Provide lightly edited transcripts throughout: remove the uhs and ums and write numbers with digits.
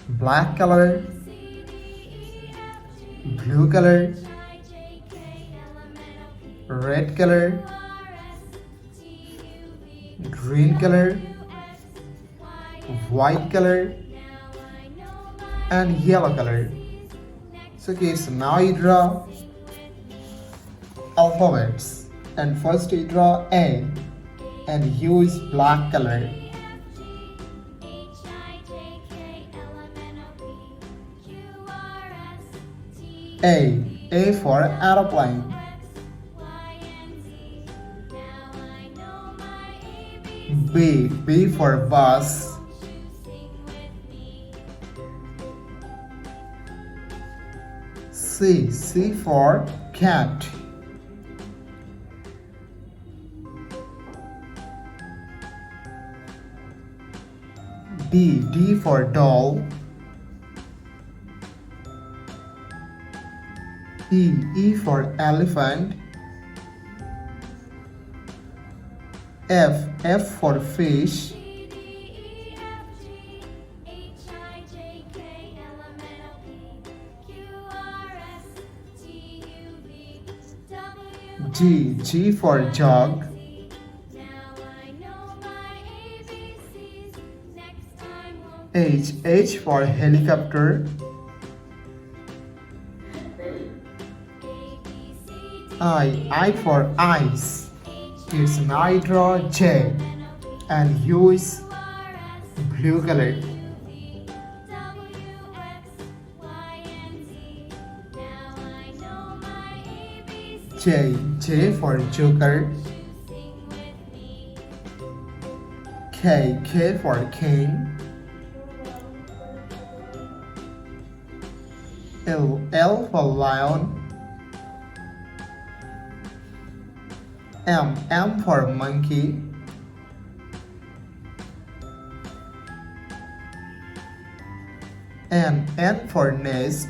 black color, blue color, red color, green color, white color, and yellow color. So kids, now you draw alphabets, and first you draw A and use black color. A for aeroplane. B for bus. C for cat. D for doll. E for elephant. F for fish. G for jug. H for helicopter. I for ice. It's now draw J and use blue color. J for joker. K for king. L for lion. M for monkey. N for nest.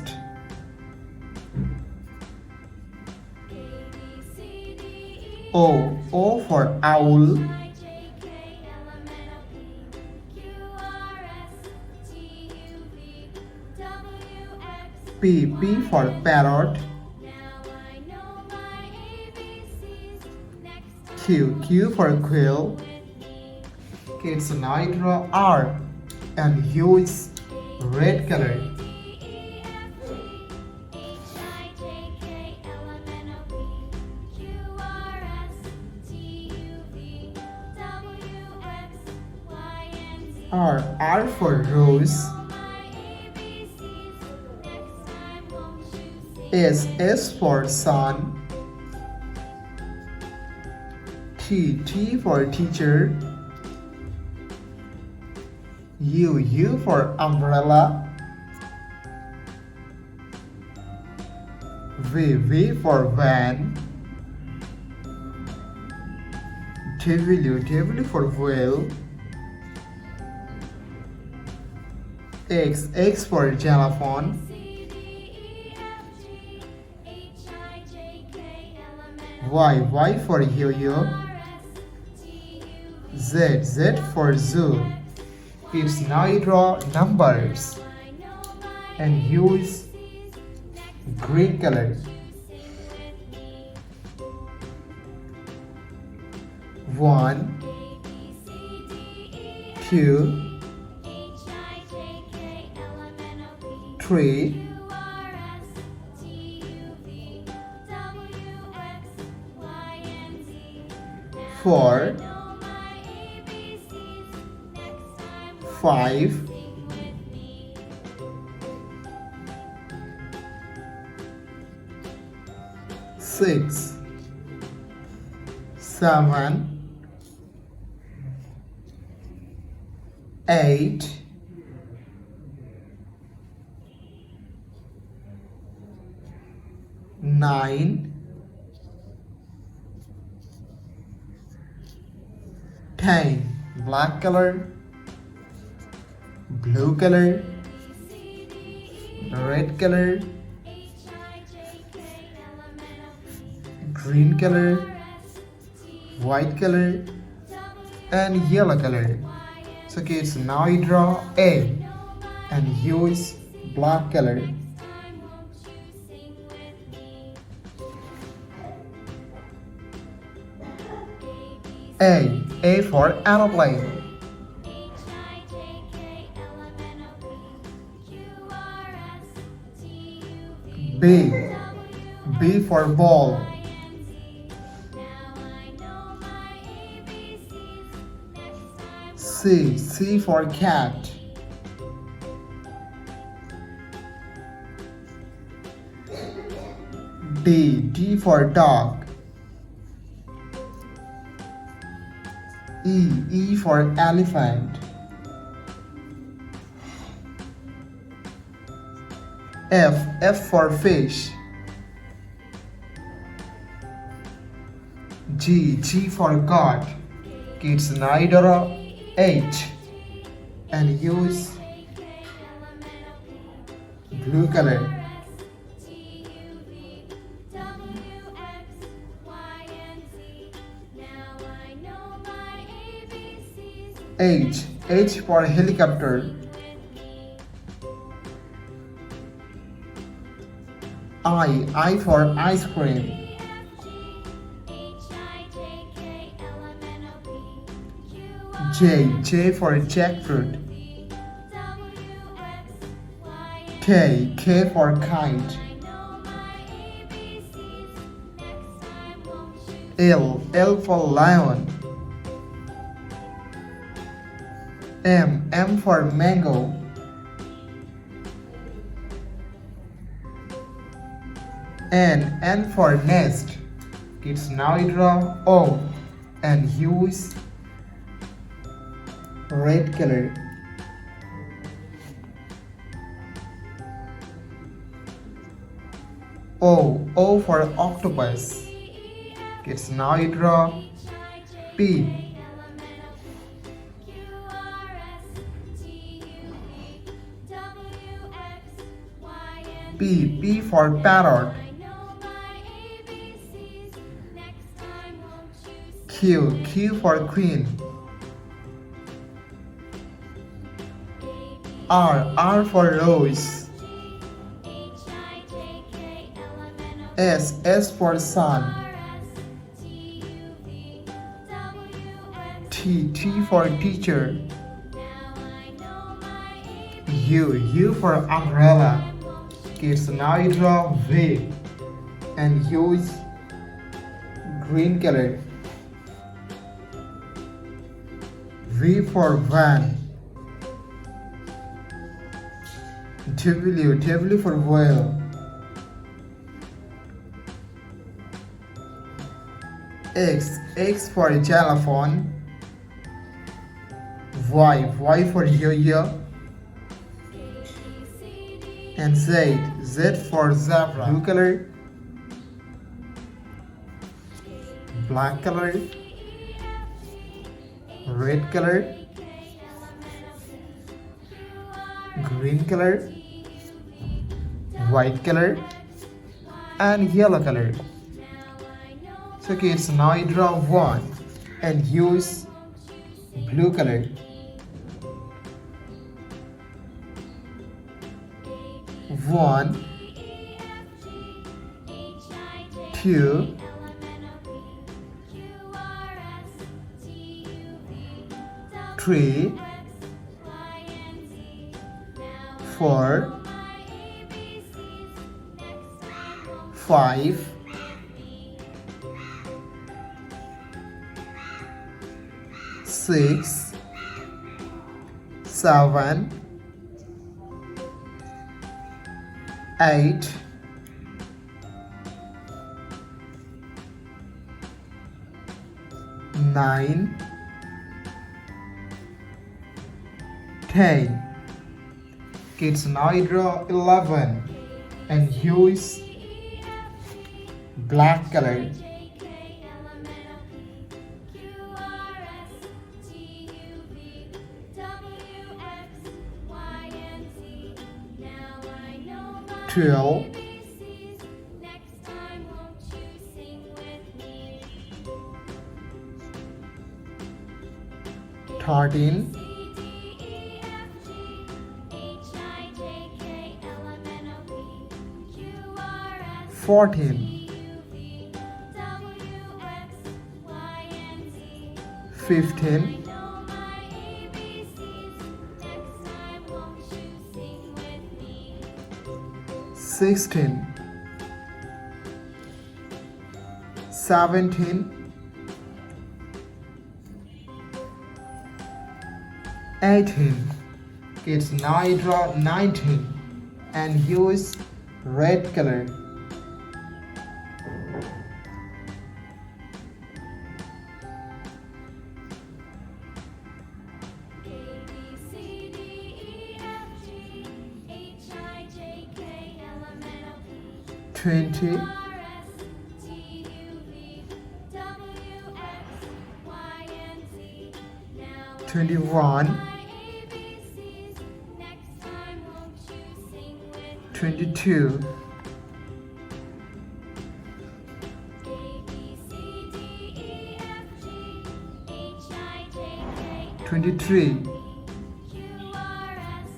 O for owl. P for parrot. Q for quill. Okay, so now I draw R and use red color. R for rose. S for sun. T for teacher. U for umbrella. V for van. W for whale. X for xylophone. Y for yo-yo. Z for zoo. It's now you draw numbers and use green color. 1, 2, 3, 4, 5, 6, 7, 8, 9, 10. Black color, blue color, red color, green color, white color, and yellow color. So kids, now you draw A and U is black color. A for aeroplane. B for ball. C for cat. D for dog. E for elephant. F for fish. G for God. Kids neither H and use blue color. H for helicopter. I for ice cream. J for jackfruit. K for kite. L for lion. M for mango. N for nest. Kids now you draw O and use red color. O for octopus. Kids now you draw P. P for parrot. Q for queen. R for rose. S for sun. T for teacher. U for umbrella. Kids now you draw V and use green color. V for van. W for whale. X for xylophone. Y for yo-yo. And Z for zebra. Blue color, black color, red color, green color, white color, and yellow color. So kids, now you draw one and use blue color. One, two, three, 4, 5, 6, 7, 8, 9, 10. Kids, now you draw 11 and use black color. Twelve, 13, 14, 15, 16, 17, 18. Kids, now I draw 19 and use red color. A, B, C, D, E, F, G, H, I, J, K, L, M, N, O, P, 20, R, S, T, U, V, W, X, Y, and Z. Now 21, my ABCs. Next time, won't you sing with me? 22, A, B, C, D, E, F, G, H, I, J, K, L, 23, Q, R, S,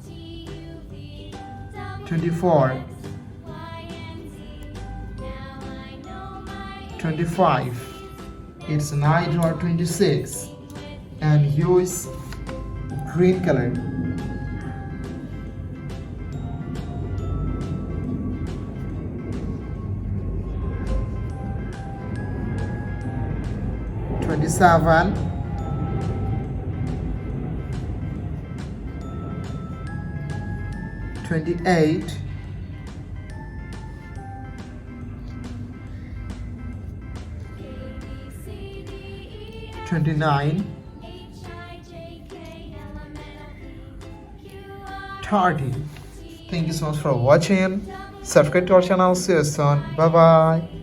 T, U, V, W, 24, Y, and Z. Now I know my 25. It's now I draw 26 and use green color. Twenty-seven, 28, 29, 30. Thank you so much for watching. Subscribe to our channel. See you soon. Bye bye.